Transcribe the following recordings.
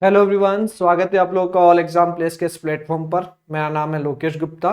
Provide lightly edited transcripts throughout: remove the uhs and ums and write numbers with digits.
Hello everyone, स्वागत है आप लोगों का ऑल एग्जाम प्लेस के इस प्लेटफॉर्म पर। मेरा नाम है लोकेश गुप्ता।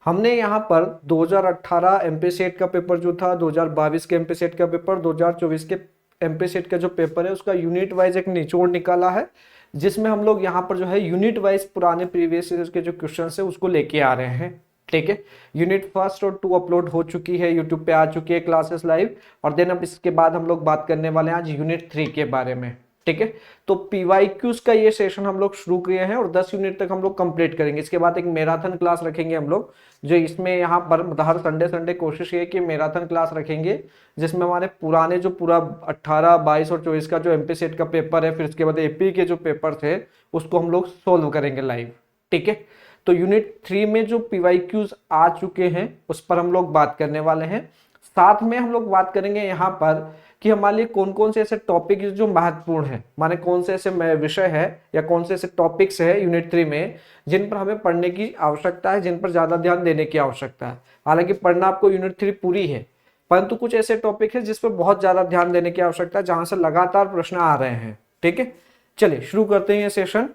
हमने यहाँ पर 2018 एमपी सेट का पेपर जो था, 2022 के एमपी सेट का पेपर, 2024 के एमपी सेट का जो पेपर है उसका यूनिट वाइज एक निचोड़ निकाला है, जिसमें हम लोग यहाँ पर जो है यूनिट वाइज पुराने प्रीवियस ईयर के जो क्वेश्चन है उसको लेके आ रहे हैं। ठीक है, यूनिट फर्स्ट और 2 अपलोड हो चुकी है, यूट्यूब पे आ चुकी है क्लासेस लाइव। और देन अब इसके बाद हम लोग बात करने वाले हैं आज यूनिट 3 के बारे में। ठीक है, तो पीवाईक्यूज का ये सेशन हम लोग शुरू किए हैं और 10 यूनिट तक हम लोग कंप्लीट करेंगे। इसके बाद एक मैराथन क्लास रखेंगे हम लोग, जो इसमें यहाँ पर हर संडे संडे कोशिश ये कि मैराथन क्लास रखेंगे, जिसमें हमारे पुराने जो पूरा 18, 22 और 24 का जो एमपी सेट का पेपर है, फिर उसके बाद एपी के जो पेपर थे उसको हम लोग सोल्व करेंगे लाइव। ठीक है, तो यूनिट 3 में जो पीवाईक्यूज आ चुके हैं उस पर हम लोग बात करने वाले हैं। साथ में हम लोग बात करेंगे यहाँ पर कि हमारे लिए कौन कौन से ऐसे टॉपिक जो महत्वपूर्ण है, माने कौन से ऐसे विषय है या कौन से ऐसे टॉपिक्स है यूनिट 3 में जिन पर हमें पढ़ने की आवश्यकता है, जिन पर ज्यादा ध्यान देने की आवश्यकता है। हालांकि पढ़ना आपको यूनिट 3 पूरी है, परंतु कुछ ऐसे टॉपिक है जिस पर बहुत ज्यादा ध्यान देने की आवश्यकता है, जहां से लगातार प्रश्न आ रहे हैं। ठीक है, चलिए शुरू करते हैं ये सेशन।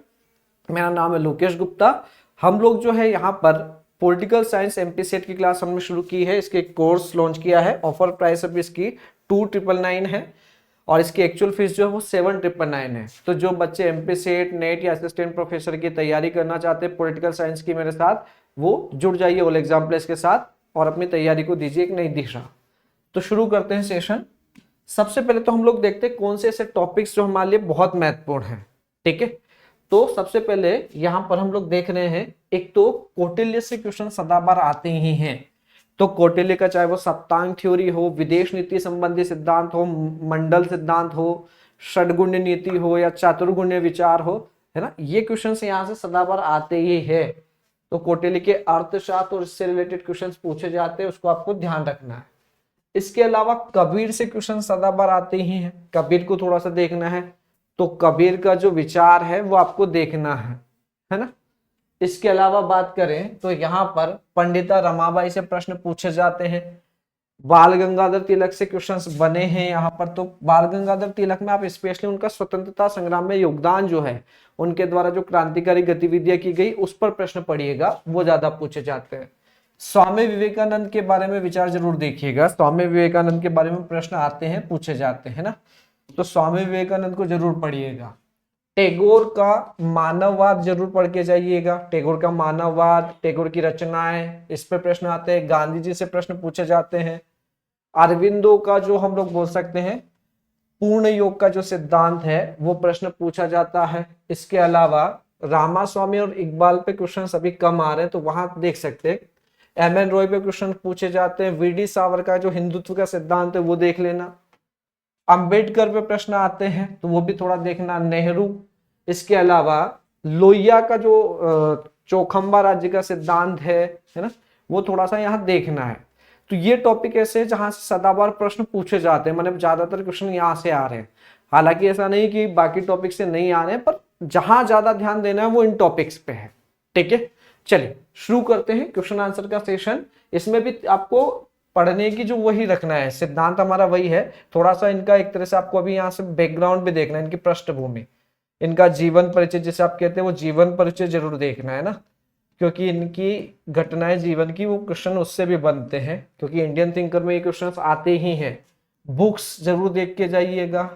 मेरा नाम है लोकेश गुप्ता। हम लोग जो है यहाँ पर पॉलिटिकल साइंस एमपी सेट की क्लास हमने शुरू की है, इसके कोर्स लॉन्च किया है। ऑफर प्राइस अभी इसकी 2999 है और इसकी एक्चुअल फीस जो है वो 7999 है। तो जो बच्चे एमपी सेट, नेट या असिस्टेंट प्रोफेसर की तैयारी करना चाहते हैं पॉलिटिकल साइंस की मेरे साथ, वो जुड़ जाइए ऑल एग्जाम प्लेस के साथ और अपनी तैयारी को दीजिए एक नई दिशा। तो शुरू करते हैं सेशन। सबसे पहले तो हम लोग देखते हैं कौन से ऐसे टॉपिक्स जो हमारे लिए बहुत महत्वपूर्ण हैं। ठीक है, तो सबसे पहले यहां पर हम लोग देख रहे हैं, एक तो कौटिल्य से क्वेश्चन सदाबहार आते ही हैं। तो कौटिल्य का चाहे वो सप्तांग थ्योरी हो, विदेश नीति संबंधी सिद्धांत हो, मंडल सिद्धांत हो, षडगुण्य नीति हो या चातुर्गुण्य विचार हो, है ना, ये क्वेश्चन यहाँ से सदाबहार आते ही है। तो कौटिल्य के अर्थशास्त्र और इससे रिलेटेड क्वेश्चन पूछे जाते हैं, उसको आपको ध्यान रखना है। इसके अलावा कबीर से क्वेश्चन सदाबहार आते ही हैं, कबीर को थोड़ा सा देखना है। तो कबीर का जो विचार है वो आपको देखना है ना। इसके अलावा बात करें तो यहाँ पर पंडिता रमाबाई से प्रश्न पूछे जाते हैं। बाल गंगाधर तिलक से क्वेश्चंस बने हैं यहाँ पर। तो बाल गंगाधर तिलक में आप स्पेशली उनका स्वतंत्रता संग्राम में योगदान जो है, उनके द्वारा जो क्रांतिकारी गतिविधियां की गई उस पर प्रश्न पढ़िएगा, वो ज्यादा पूछे जाते हैं। स्वामी विवेकानंद के बारे में विचार जरूर देखिएगा, स्वामी विवेकानंद के बारे में प्रश्न आते हैं, पूछे जाते हैं ना, तो स्वामी विवेकानंद को जरूर पढ़िएगा। टैगोर का मानववाद जरूर पढ़ के जाइएगा, टैगोर का मानववाद, टैगोर की रचनाएं, इस पर प्रश्न आते हैं। गांधी जी से प्रश्न पूछे जाते हैं। अरविंदो का जो हम लोग बोल सकते हैं पूर्ण योग का जो सिद्धांत है वो प्रश्न पूछा जाता है। इसके अलावा रामास्वामी और इकबाल पे क्वेश्चन अभी कम आ रहे हैं, तो वहां देख सकते हैं। एम एन रॉय पे क्वेश्चन पूछे जाते हैं। वीडी सावरकर का जो हिंदुत्व का सिद्धांत है वो देख लेना। अंबेडकर पे प्रश्न आते हैं तो वो भी थोड़ा देखना। नेहरू, इसके अलावा लोहिया का जो चौखंबा राज्य का सिद्धांत है ना, वो थोड़ा सा यहाँ देखना है। तो ये टॉपिक ऐसे है जहां से सदाबहार प्रश्न पूछे जाते हैं, मतलब ज्यादातर क्वेश्चन यहाँ से आ रहे हैं। हालांकि ऐसा नहीं कि बाकी टॉपिक से नहीं आ रहे हैं, पर जहां ज्यादा ध्यान देना है वो इन टॉपिक्स पे है। ठीक है, चलिए शुरू करते हैं क्वेश्चन आंसर का सेशन। इसमें भी आपको पढ़ने की जो वही रखना है, सिद्धांत हमारा वही है। थोड़ा सा इनका एक तरह से आपको अभी यहाँ से बैकग्राउंड भी देखना है, इनकी पृष्ठभूमि, इनका जीवन परिचय जिसे आप कहते हैं वो जीवन परिचय जरूर देखना है ना, क्योंकि इनकी घटनाएं जीवन की वो क्वेश्चन उससे भी बनते हैं, क्योंकि इंडियन थिंकर में ये क्वेश्चन आते ही हैं। बुक्स जरूर देख के जाइएगा।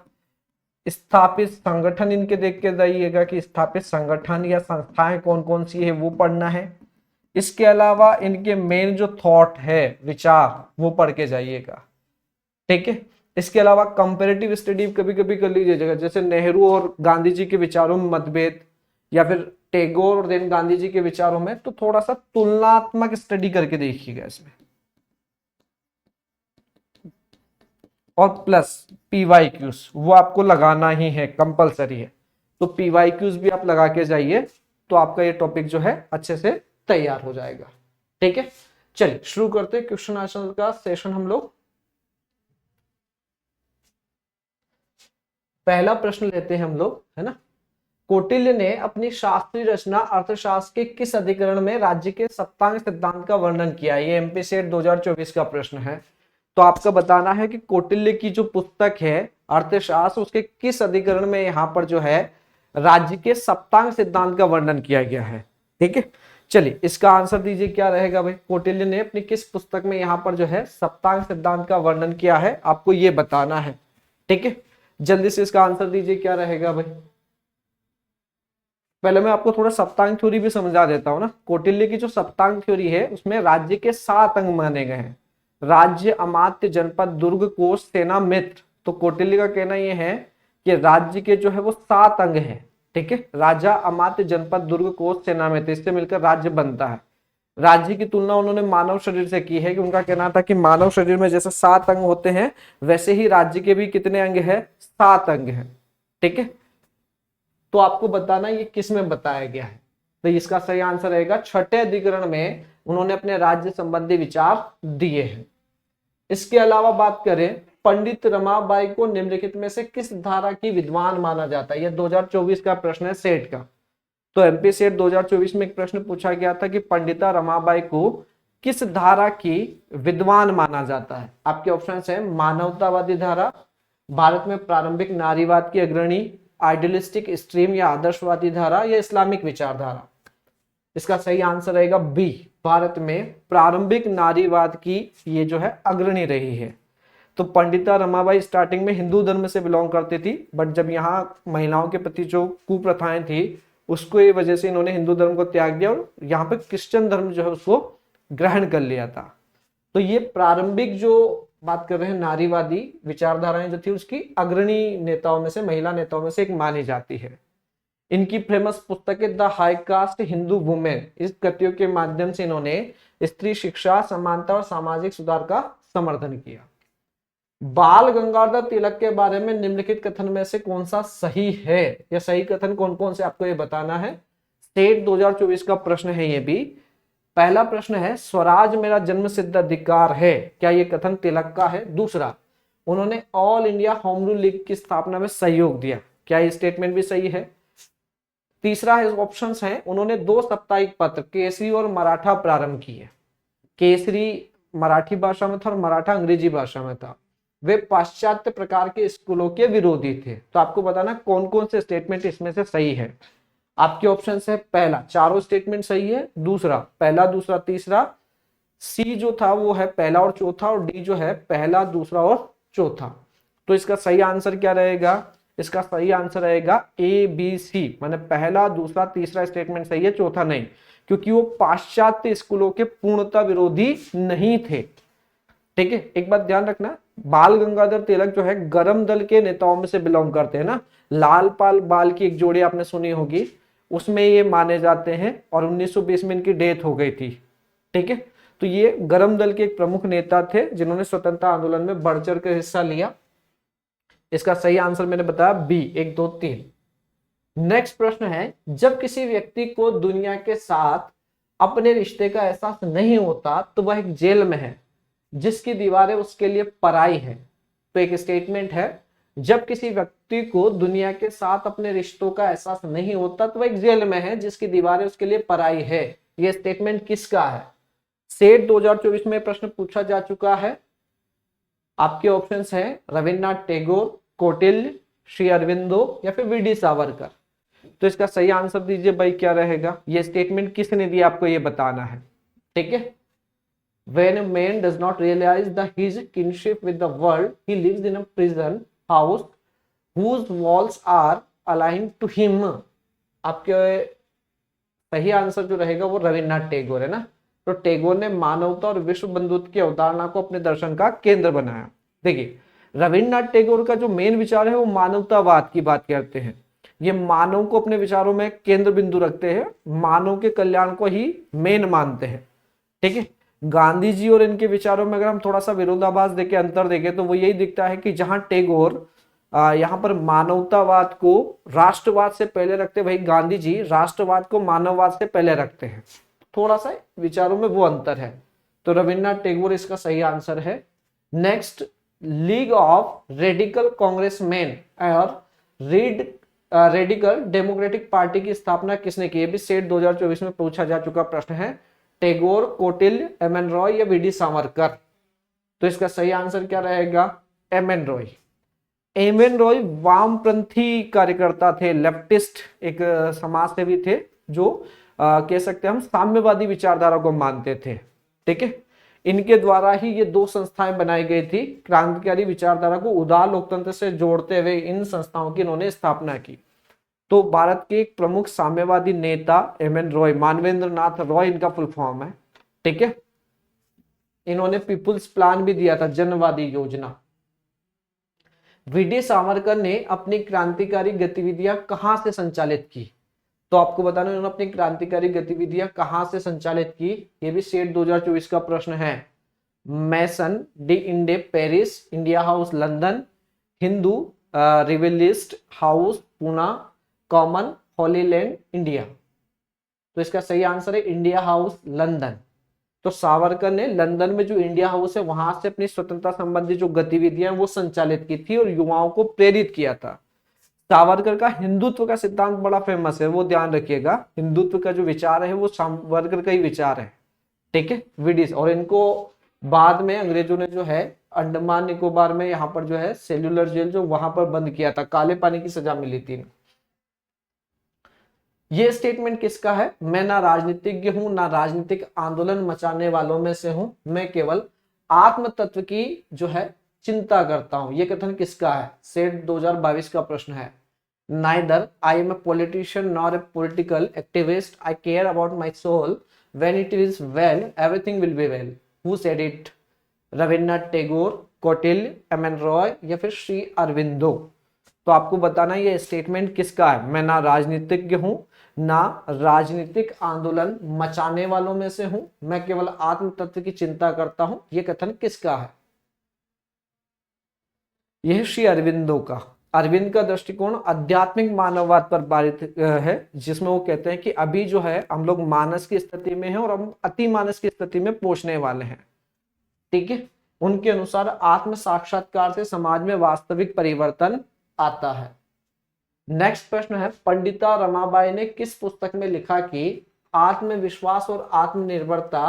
स्थापित संगठन इनके देख के जाइएगा कि स्थापित संगठन या संस्थाएं कौन कौन सी है वो पढ़ना है। इसके अलावा इनके मेन जो थॉट है, विचार, वो पढ़ के जाइएगा। ठीक है, इसके अलावा कंपैरेटिव स्टडी कभी कभी कर लीजिएगा, जैसे नेहरू और गांधी जी के विचारों में मतभेद, या फिर टैगोर और देन गांधी जी के विचारों में, तो थोड़ा सा तुलनात्मक स्टडी करके देखिएगा इसमें। और प्लस पीवाईक्यूज वो आपको लगाना ही है, कंपलसरी है। तो पीवाईक्यूज भी आप लगा के जाइए, तो आपका ये टॉपिक जो है अच्छे से तैयार हो जाएगा। ठीक है, चलिए शुरू करते हैं क्वेश्चन आंसर का सेशन। हम लोग पहला प्रश्न लेते हैं हम लोग, है ना। कौटिल्य ने अपनी शास्त्रीय रचना अर्थशास्त्र के किस अधिकरण में राज्य के सप्तांग सिद्धांत का वर्णन किया? ये एमपी सेट 2024 का प्रश्न है। तो आपका बताना है कि कौटिल्य की जो पुस्तक है अर्थशास्त्र, उसके किस अधिकरण में यहाँ पर जो है राज्य के सप्तांग सिद्धांत का वर्णन किया गया है। ठीक है, चलिए इसका आंसर दीजिए क्या रहेगा भाई। कौटिल्य ने अपनी किस पुस्तक में यहाँ पर जो है सप्तांग सिद्धांत का वर्णन किया है, आपको ये बताना है। ठीक है, जल्दी से इसका आंसर दीजिए क्या रहेगा भाई। पहले मैं आपको थोड़ा सप्तांग थ्योरी भी समझा देता हूं ना। कौटिल्य की जो सप्तांग थ्योरी है उसमें राज्य के 7 अंग माने गए हैं। राज्य, अमात्य, जनपद, दुर्ग, कोष, सेना, मित्र। तो कौटिल्य का कहना यह है कि राज्य के जो है वो 7 अंग हैं। ठीक है, राजा, अमात्य, जनपद, दुर्ग, कोष, सेना, मित्र, इससे मिलकर राज्य बनता है। राज्य की तुलना उन्होंने मानव शरीर से की है कि उनका कहना था कि मानव शरीर में जैसे 7 अंग होते हैं वैसे ही राज्य के भी कितने अंग है, 7 अंग है। ठीक है, तो आपको बताना ये किस में बताया गया है। तो इसका सही आंसर रहेगा छठे अधिकरण में उन्होंने अपने राज्य संबंधी विचार दिए हैं। इसके अलावा बात करें, पंडित रमाबाई को निम्नलिखित में से किस धारा की विद्वान माना जाता है। यह 2024 का प्रश्न है सेट का। तो एमपी सेट 2024 में एक प्रश्न पूछा गया था कि पंडिता रमाबाई को किस धारा की विद्वान माना जाता है। आपके ऑप्शन है मानवतावादी धारा, भारत में प्रारंभिक नारीवाद की अग्रणी, आइडियलिस्टिक स्ट्रीम या आदर्शवादी धारा, या इस्लामिक विचारधारा। इसका सही आंसर रहेगा बी, भारत में प्रारंभिक नारीवाद की ये जो है अग्रणी रही है। तो पंडिता रमाबाई स्टार्टिंग में हिंदू धर्म से बिलोंग करती थी, बट जब यहाँ महिलाओं के प्रति जो कुप्रथाएं थी उसको ये वजह से इन्होंने हिंदू धर्म को त्याग दिया और यहाँ पे क्रिश्चियन धर्म जो है उसको ग्रहण कर लिया था। तो ये प्रारंभिक जो बात कर रहे हैं नारीवादी विचारधाराएं जो थी उसकी अग्रणी नेताओं में से, महिला नेताओं में से एक मानी जाती है। इनकी फेमस पुस्तक है the high caste Hindu women. इस कृतियों के माध्यम से इन्होंने स्त्री शिक्षा, समानता और सामाजिक सुधार का समर्थन किया। बाल गंगाधर तिलक के बारे में निम्नलिखित कथन में से कौन सा सही है, या सही कथन कौन कौन से आपको ये बताना है। स्टेट 2024 का प्रश्न है ये भी। पहला प्रश्न है स्वराज मेरा जन्म सिद्ध अधिकार है, क्या ये कथन तिलक का है। दूसरा, उन्होंने all India home rule league की स्थापना में सहयोग दिया, क्या ये स्टेटमेंट भी सही है। तीसरा है ऑप्शंस हैं, उन्होंने 2 साप्ताहिक पत्र केसरी और मराठा प्रारंभ किए। केसरी मराठी भाषा में था और मराठा अंग्रेजी भाषा में था। वे पाश्चात्य प्रकार के स्कूलों के विरोधी थे। तो आपको बताना कौन कौन से स्टेटमेंट इसमें से सही है। आपके ऑप्शन है पहला, चारों स्टेटमेंट सही है। दूसरा, पहला, दूसरा, तीसरा। सी जो था वो है पहला और चौथा, और डी जो है पहला, दूसरा और चौथा। तो इसका सही आंसर क्या रहेगा। इसका सही आंसर रहेगा ए बी सी, माने पहला, दूसरा, तीसरा स्टेटमेंट सही है, चौथा नहीं, क्योंकि वो पाश्चात्य स्कूलों के पूर्णतः विरोधी नहीं थे। ठीक है, एक बात ध्यान रखना, बाल गंगाधर तिलक जो है गरम दल के नेताओं में से बिलोंग करते हैं ना। लाल पाल बाल की एक जोड़ी आपने सुनी होगी, उसमें ये माने जाते हैं, और 1920 में इनकी डेथ हो गई थी। ठीक है, तो ये गरम दल के एक प्रमुख नेता थे जिन्होंने स्वतंत्रता आंदोलन में बढ़ चढ़ कर हिस्सा लिया। इसका सही आंसर मैंने बताया बी, 1 2 3। नेक्स्ट प्रश्न है, जब किसी व्यक्ति को दुनिया के साथ अपने रिश्ते का एहसास नहीं होता तो वह एक जेल में है जिसकी दीवारें उसके लिए पराई है। तो एक स्टेटमेंट है, जब किसी व्यक्ति को दुनिया के साथ अपने रिश्तों का एहसास नहीं होता तो वह एक जेल में है जिसकी दीवारें उसके लिए पराई है। यह स्टेटमेंट किसका है। सेट 2024 में प्रश्न पूछा जा चुका है। आपके ऑप्शंस हैं रविन्द्रनाथ टैगोर, कौटिल्य, श्री अरविंदो या फिर वी.डी. सावरकर। तो इसका सही आंसर दीजिए भाई क्या रहेगा। यह स्टेटमेंट किसने दिया आपको ये बताना है। ठीक है, when a man does not realize his kinship with the world, he lives in a prison house whose walls are aligned to him। आपके सही आंसर जो रहेगा वो रविन्द्रनाथ टैगोर है ना। तो टैगोर ने मानवता और विश्व बंधुत्व की अवधारणा को अपने दर्शन का केंद्र बनाया। देखिए, रविन्द्रनाथ टैगोर का जो मेन विचार है वो मानवतावाद की बात करते हैं। ये मानव को अपने विचारों में केंद्र बिंदु रखते हैं, मानव के कल्याण को ही मेन मानते हैं। ठीक है, गांधी जी और इनके विचारों में अगर हम थोड़ा सा विरोधाभास देके अंतर देखें तो वो यही दिखता है कि जहां टैगोर यहाँ पर मानवतावाद को राष्ट्रवाद से पहले रखते, वही गांधी जी राष्ट्रवाद को मानववाद से पहले रखते हैं। थोड़ा सा विचारों में वो अंतर है। तो रविन्द्रनाथ टैगोर इसका सही आंसर है। Next, league of radical congressman और रेडिकल डेमोक्रेटिक पार्टी की स्थापना किसने की। भी सेट 2024 में पूछा जा चुका प्रश्न है। टैगोर, कौटिल्य, एम.एन. रॉय या वी.डी. सावरकर। तो इसका सही आंसर क्या रहेगा, M N. Roy. M N Roy वामपंथी कार्यकर्ता थे, लेफ्टिस्ट एक समाज सेवी थे, जो कह सकते हैं हम साम्यवादी विचारधारा को मानते थे। ठीक है, इनके द्वारा ही ये दो संस्थाएं बनाई गई थी। क्रांतिकारी विचारधारा को उदार लोकतंत्र से जोड़ते हुए इन संस्थाओं की इन्होंने स्थापना की। तो भारत के एक प्रमुख साम्यवादी नेता एम एन रॉय, मानवेंद्र नाथ रॉय इनका फुल फॉर्म है। ठीक है, इन्होंने पीपुल्स प्लान भी दिया था, जनवादी योजना। वीडी सावरकर ने अपनी क्रांतिकारी गतिविधियां कहां से संचालित की? तो आपको बताना उन्होंने अपनी क्रांतिकारी गतिविधियां कहां से संचालित की, ये भी सेट 2024 का प्रश्न है। Maison de Inde Paris, India House London, Hindu revivalist house Pune, common holy land India. तो इसका सही आंसर है इंडिया हाउस लंदन। तो सावरकर ने लंदन में जो इंडिया हाउस है वहां से अपनी स्वतंत्रता संबंधी जो गतिविधियां वो संचालित की थी और युवाओं को प्रेरित किया था। सावरकर का हिंदुत्व का सिद्धांत बड़ा फेमस है, वो ध्यान रखिएगा। हिंदुत्व का जो विचार है वो सावरकर का ही विचार है। ठीक है, विडिस। और इनको बाद में अंग्रेजों ने जो है अंडमान निकोबार में यहाँ पर जो है सेल्यूलर जेल जो वहां पर बंद किया था, काले पानी की सजा मिली थी। ये स्टेटमेंट किसका है? मैं ना राजनीतिज्ञ हूं ना राजनीतिक आंदोलन मचाने वालों में से हूं, मैं केवल आत्म तत्व की जो है चिंता करता हूं। ये कथन किसका है? सेट 2022 का प्रश्न है। Neither I am a politician nor a political activist, I care about my soul, when it is well everything will be well. Who said it? Rabindranath Tagore, Kautilya, M N Roy या फिर श्री अरविंदो। तो आपको बताना ये स्टेटमेंट किसका है। मैं ना राजनीतिज्ञ हूं ना राजनीतिक आंदोलन मचाने वालों में से हूं, मैं केवल आत्म तत्व की चिंता करता हूं, यह कथन किसका है? यह श्री अरविंदो का। अरविंद का दृष्टिकोण आध्यात्मिक मानववाद पर आधारित है, जिसमें वो कहते हैं कि अभी जो है हम लोग मानस की स्थिति में हैं और हम अति मानस की स्थिति में पहुंचने वाले हैं। ठीक है, उनके अनुसार आत्म साक्षात्कार से समाज में वास्तविक परिवर्तन आता है। नेक्स्ट प्रश्न है, पंडिता रमाबाई ने किस पुस्तक में लिखा कि आत्मविश्वास और आत्मनिर्भरता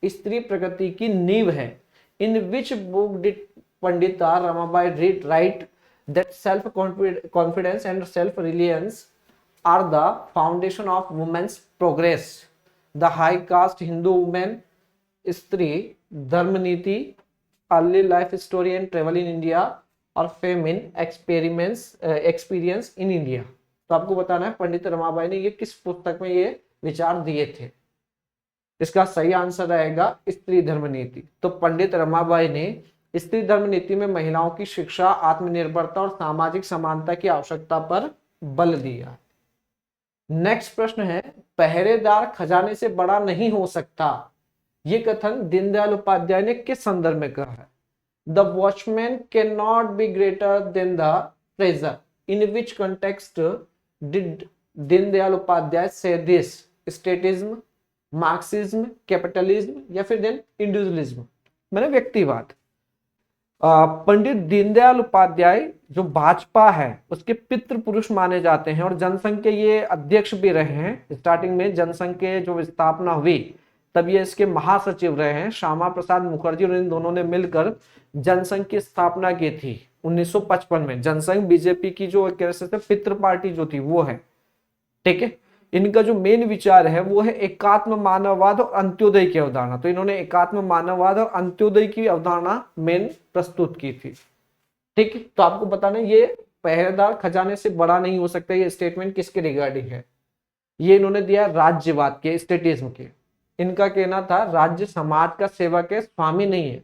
स्त्री प्रगति की नींव है? In which book did Pandita Ramabai write that self confidence and self reliance are the foundation of women's progress? The high caste Hindu women, Stree Dharmaniti, early life story and travel in India और फेमिन एक्सपीरियंस इन इंडिया। तो आपको बताना है पंडित रमाबाई ने ये किस पुस्तक में ये विचार दिए थे। इसका सही आंसर रहेगा स्त्री धर्मनीति। तो पंडित रमाबाई ने स्त्री धर्मनीति में महिलाओं की शिक्षा, आत्मनिर्भरता और सामाजिक समानता की आवश्यकता पर बल दिया। नेक्स्ट प्रश्न है, पहरेदार खजाने से बड़ा नहीं हो सकता, ये कथन दीनदयाल उपाध्याय ने किस संदर्भ में कहा है? The watchman cannot be greater than the treasure. In which context did Dindayal Upadhyay say this? Statism, Marxism, capitalism या फिर then individualism? मैंने व्यक्तिवाद। पंडित दीनदयाल उपाध्याय जो भाजपा है उसके पितृ पुरुष माने जाते हैं और जनसंघ के ये अध्यक्ष भी रहे हैं। स्टार्टिंग में जनसंघ के जो स्थापना हुई तब ये इसके महासचिव रहे हैं। श्यामा प्रसाद मुखर्जी और इन दोनों ने मिलकर जनसंघ की स्थापना की थी 1955 में। जनसंघ बीजेपी की जो एक तरह से पितृ पार्टी जो थी वो है। ठीक है, इनका जो मेन विचार है वो है एकात्म मानववाद और अंत्योदय की अवधारणा। तो इन्होंने एकात्म मानववाद और अंत्योदय की अवधारणा मेन प्रस्तुत की थी। ठीक है, तो आपको बताना ये पहरेदार खजाने से बड़ा नहीं हो सकता, ये स्टेटमेंट किसके रिगार्डिंग है? ये इन्होंने दिया राज्यवाद के, स्टेटिज्म के। इनका कहना था राज्य समाज का सेवक है, स्वामी नहीं है।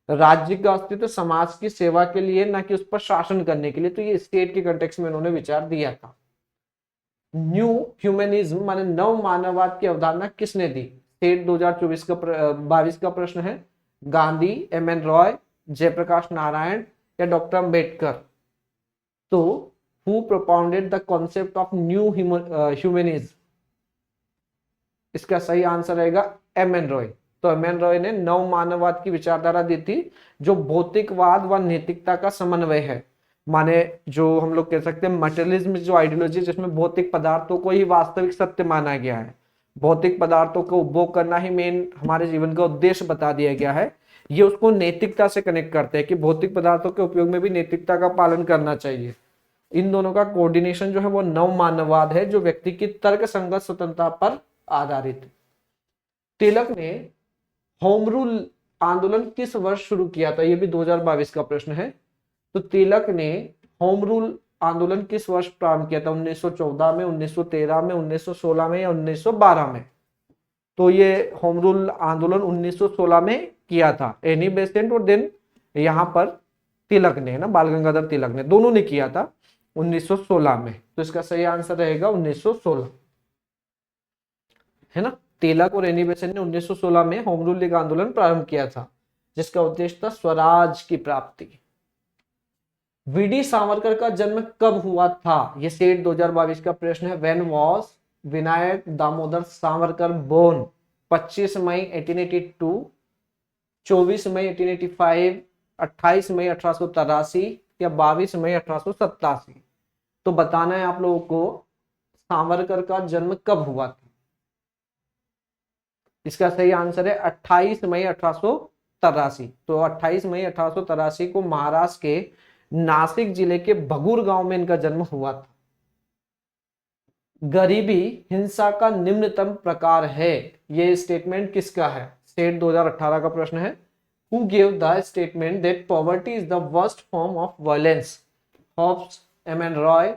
राज्य का अस्तित्व समाज की सेवा के लिए, ना कि उस पर शासन करने के लिए। तो ये स्टेट के कंटेक्स्ट में इन्होंने विचार दिया था। न्यू ह्यूमनिज्म माने नव मानववाद की अवधारणा किसने दी? स्टेट 2022 का प्रश्न है। गांधी, एम एन रॉय, जयप्रकाश नारायण या डॉक्टर अम्बेडकर? तो who propounded the concept of new humanism? इसका सही आंसर रहेगा एम एन रॉय। तो एम एन रॉय ने नव मानववाद की विचारधारा दी थी जो भौतिकवाद व नैतिकता का समन्वय है। माने जो हम लोग कह सकते हैं मटेरियलिज्म जो आइडियोलॉजी, जिसमें भौतिक पदार्थों को ही वास्तविक सत्य माना गया है। भौतिक पदार्थों को उपभोग करना ही मेन हमारे जीवन का उद्देश्य बता दिया गया है। ये उसको नैतिकता से कनेक्ट करते हैं कि भौतिक पदार्थों के उपयोग में भी नैतिकता का पालन करना चाहिए। इन दोनों का कोऑर्डिनेशन जो है वो नव मानववाद है, जो व्यक्ति की तर्क संगत स्वतंत्रता पर आधारित है। तिलक ने होम रूल आंदोलन किस वर्ष शुरू किया था, ये भी 2022 का प्रश्न है। तो तिलक ने होम रूल आंदोलन किस वर्ष प्रारंभ किया था, 1914 में, 1913 में, 1916 में या 1912 में। तो ये होम रूल आंदोलन 1916 में किया था एनी बेसेंट और देन यहाँ पर तिलक ने, ना बाल गंगाधर तिलक ने, दोनों ने किया था 1916 में। तो इसका सही आंसर रहेगा 1916, है ना। तिलक और एनी बेसेंट ने 1916 में होम रूल लीग आंदोलन प्रारंभ किया था, जिसका उद्देश्य था स्वराज की प्राप्ति। वीडी सावरकर का जन्म कब हुआ था, ये सेट 2022 का प्रश्न है। When was Vinayak Damodar Savarkar born, 25 मई 1882, 24 मई 1885, 28 मई 1883 या 22 मई 1887। तो बताना है आप लोगों को सावरकर का जन्म कब हुआ था। इसका सही आंसर है 28 मई 1883। तो 28 मई 1883 को महाराष्ट्र के नासिक जिले के भगूर गांव में इनका जन्म हुआ था। गरीबी हिंसा का निम्नतम प्रकार है, ये स्टेटमेंट किसका है, स्टेट 2018 का प्रश्न है। Who gave the statement that poverty is the worst form of violence? Hobbes, M N. Roy,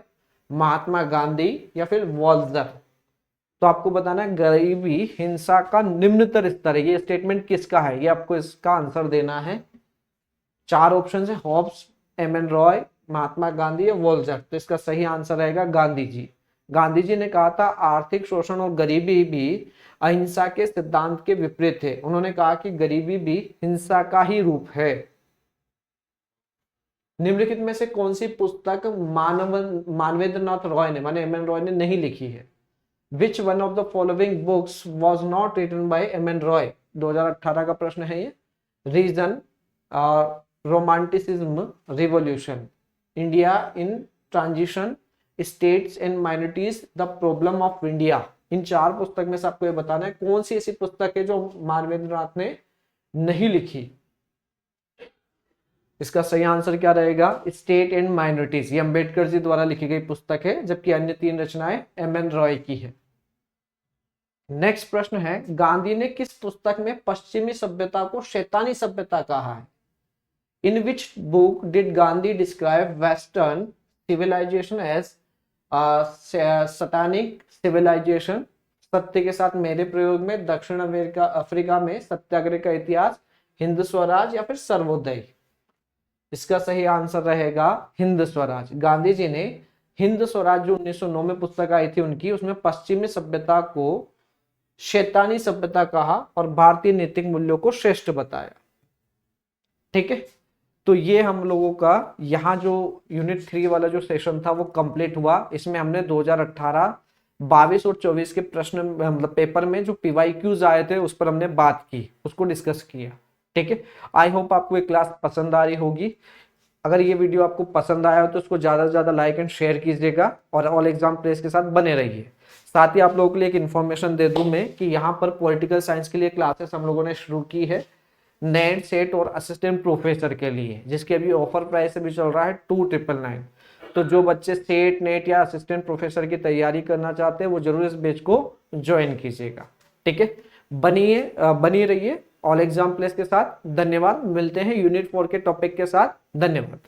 Mahatma Gandhi या फिर वॉल्जर। तो आपको बताना है गरीबी हिंसा का निम्नतर स्तर है, ये स्टेटमेंट किसका है, ये आपको इसका आंसर देना है। 4 ऑप्शन है, हॉब्स, एम.एन. रॉय, महात्मा गांधी या वॉल्जर। तो इसका सही आंसर रहेगा गांधी जी। गांधी जी ने कहा था आर्थिक शोषण और गरीबी भी अहिंसा के सिद्धांत के विपरीत है। उन्होंने कहा कि गरीबी भी हिंसा का ही रूप है। निम्नलिखित में से कौन सी पुस्तक मानवेंद्रनाथ रॉय ने, माने एम.एन. रॉय ने नहीं लिखी है। Which one of the following books was not written by M N. Roy, 2018 का प्रश्न है ये। Reason, romanticism, revolution, India in transition, states and minorities, the problem of India. इन 4 पुस्तक में से आपको ये बताना है कौन सी ऐसी पुस्तक है जो मानवेंद्रनाथ ने नहीं लिखी। इसका सही आंसर क्या रहेगा, स्टेट एंड माइनॉरिटीज। ये अंबेडकर जी द्वारा लिखी गई पुस्तक है, जबकि अन्य 3 रचनाएं एम.एन. रॉय की है। नेक्स्ट प्रश्न है, गांधी ने किस पुस्तक में पश्चिमी सभ्यता को शैतानी सभ्यता कहा है। In which book did Gandhi describe western civilization as satanic civilization. सत्य के साथ मेरे प्रयोग में, दक्षिण अफ्रीका में सत्याग्रह का इतिहास, हिंद स्वराज या फिर सर्वोदय। इसका सही आंसर रहेगा हिंद स्वराज। गांधी जी ने हिंद स्वराज जो 1909 में पुस्तक आई थी उनकी, उसमें पश्चिमी सभ्यता को शैतानी सभ्यता कहा और भारतीय नैतिक मूल्यों को श्रेष्ठ बताया। ठीक है, तो ये हम लोगों का यहाँ जो यूनिट 3 वाला जो सेशन था वो कंप्लीट हुआ। इसमें हमने 2018, 22 और 24 के प्रश्न, मतलब पेपर में जो PYQs आए थे उस पर हमने बात की, उसको डिस्कस किया। ठीक है, आई होप आपको ये क्लास पसंद आ रही होगी। अगर ये वीडियो आपको पसंद आया हो तो उसको ज़्यादा से ज़्यादा लाइक एंड शेयर कीजिएगा और ऑल एग्जाम प्लेस के साथ बने रहिए। साथ ही आप लोगों के लिए एक इन्फॉर्मेशन दे दूं मैं कि यहाँ पर पॉलिटिकल साइंस के लिए क्लासेस हम लोगों ने शुरू की है, नेट, सेट और असिस्टेंट प्रोफेसर के लिए, जिसके अभी ऑफर प्राइस अभी चल रहा है 2999। तो जो बच्चे सेट, नेट या असिस्टेंट प्रोफेसर की तैयारी करना चाहते हैं वो जरूर इस बैच को ज्वाइन कीजिएगा। ठीक है, बनी रहिए ऑल एग्जाम प्लेस के साथ। धन्यवाद, मिलते हैं यूनिट 4 के टॉपिक के साथ। धन्यवाद।